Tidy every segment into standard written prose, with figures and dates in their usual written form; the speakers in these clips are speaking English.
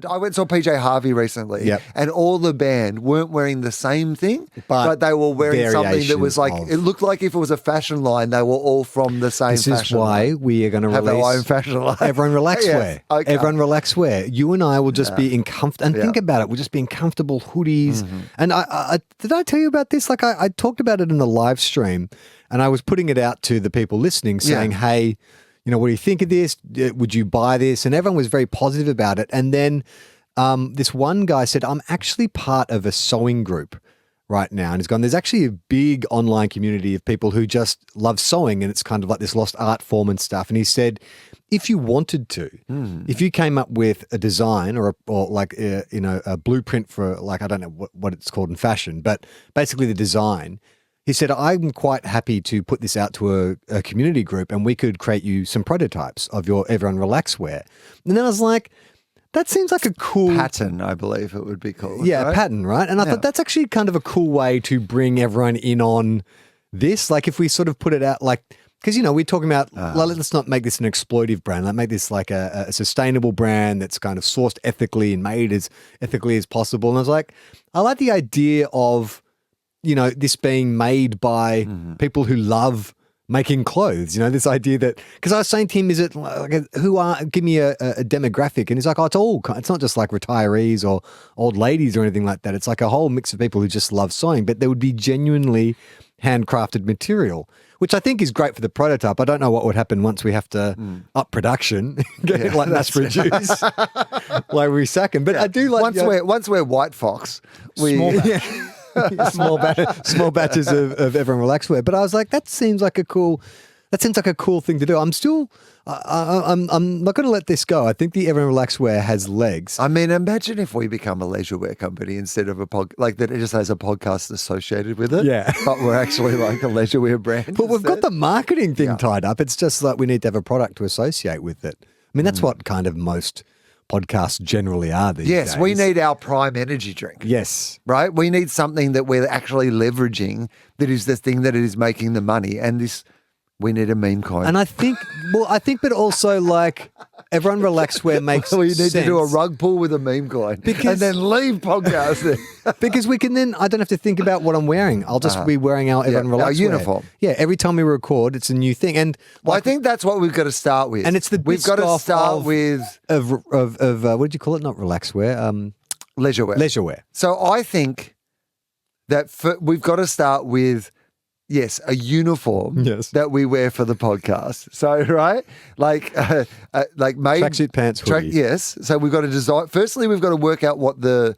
band, I went and saw PJ Harvey recently, Yep. and all the band weren't wearing the same thing, but they were wearing something that was like, it looked like if it was a fashion line, they were all from the same fashion line. This is why we are going to release our own fashion line. Everyone Relaxwear. Yes, okay. Everyone Relaxwear. You and I will just be in and think about it, we'll just be in comfortable hoodies. And I did I tell you about this? Like I talked about it in the live stream, and I was putting it out to the people listening saying, hey, you know, what do you think of this? Would you buy this? And everyone was very positive about it. And then this one guy said, I'm actually part of a sewing group right now. And he's gone, there's actually a big online community of people who just love sewing, and it's kind of like this lost art form and stuff. And he said, if you wanted to, if you came up with a design or like a blueprint for, like, I don't know what it's called in fashion, but basically the design, he said, I'm quite happy to put this out to a community group, and we could create you some prototypes of your Everyone Relaxwear. And then I was like, that seems like a cool pattern, I believe it would be called. Yeah, right? a pattern, right? And I thought that's actually kind of a cool way to bring everyone in on this. Like if we sort of put it out like, because, you know, we're talking about, let's not make this an exploitive brand. Let's make this like a sustainable brand that's kind of sourced ethically and made as ethically as possible. And I was like, I like the idea of, you know, this being made by people who love making clothes, you know, this idea that, because I was saying to him, is it like, give me a demographic? And he's like, oh, it's not just like retirees or old ladies or anything like that. It's like a whole mix of people who just love sewing, but there would be genuinely handcrafted material, which I think is great for the prototype. I don't know what would happen once we have to up production, get it like mass produce, like we sack them. But I do like once we're White Fox, small batches of Everyone Relaxwear. But I was like, that seems like a cool thing to do. I'm not going to let this go. I think the Everyone Relaxwear has legs. I mean, imagine if we become a leisurewear company instead of like that. It just has a podcast associated with it. Yeah, but we're actually like a leisurewear brand. But we've got the marketing thing tied up. It's just like we need to have a product to associate with it. I mean, that's what kind of most podcasts generally are these days. Yes, we need our Prime energy drink. Yes. Right? We need something that we're actually leveraging that is the thing that is making the money. And this, we need a meme coin. And I think, but also like Everyone Relaxwear makes we need sense. to do a rug pull with a meme coin and then leave podcasting. Because we can then, I don't have to think about what I'm wearing. I'll just be wearing our Everyone Relaxwear. Our uniform. Yeah, every time we record, it's a new thing. And I think that's what we've got to start with. And it's we've got to start with what did you call it? Not Relaxwear. Leisurewear. Leisurewear. So I think that we've got to start with, yes, a uniform that we wear for the podcast. So, right? Like made tracksuit pants, hoodie. Yes. So we've got to design. Firstly, we've got to work out what the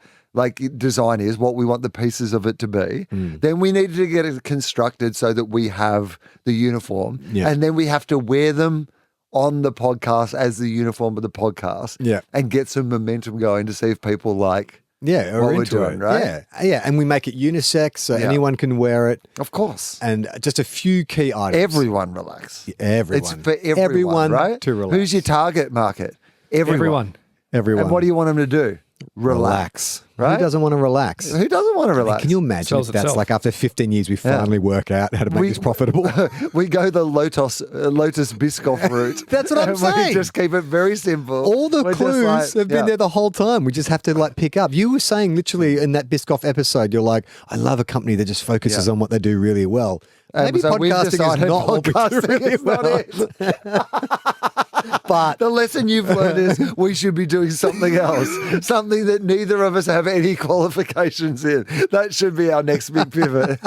design is, what we want the pieces of it to be. Then we need to get it constructed so that we have the uniform. Yeah. And then we have to wear them on the podcast as the uniform of the podcast. Yeah. And get some momentum going to see if people like what we're doing, right? Yeah. And we make it unisex so anyone can wear it. Of course. And just a few key items. Everyone relax. Everyone. It's for everyone, right? To relax. Who's your target market? Everyone. And what do you want them to do? Relax. Right? Who doesn't want to relax? Who doesn't want to relax? Can you imagine if that's like after 15 years we finally work out how to make this profitable? We go the Lotus Biscoff route. That's what I'm saying. We just keep it very simple. All the clues have been there the whole time. We just have to like pick up. You were saying literally in that Biscoff episode, you're like, I love a company that just focuses on what they do really well. Maybe so podcasting is not what we do really well. But the lesson you've learned is we should be doing something else, something that neither of us have any qualifications in. That should be our next big pivot.